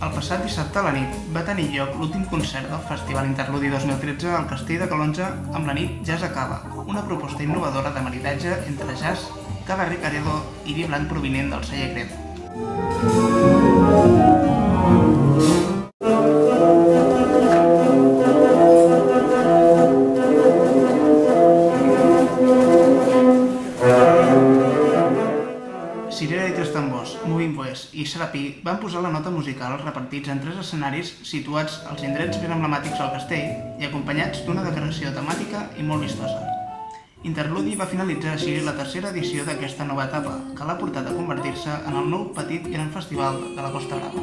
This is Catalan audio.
El passat dissabte a la nit va tenir lloc l'últim concert del Festival Interludi 2013 al Castell de Calonge amb la nit Jazz Acaba, una proposta innovadora de maridatge entre jazz, cabaret caredo i vi blanc provinent del celler Credo. Cirera i Tres Tambors, Moving Voice i Serapí van posar la nota musical repartits en 3 escenaris situats als indrets més emblemàtics del castell i acompanyats d'una decoració temàtica i molt vistosa. Interludi va finalitzar així la 3a edició d'aquesta nova etapa, que l'ha portat a convertir-se en el nou petit gran festival de la Costa Brava.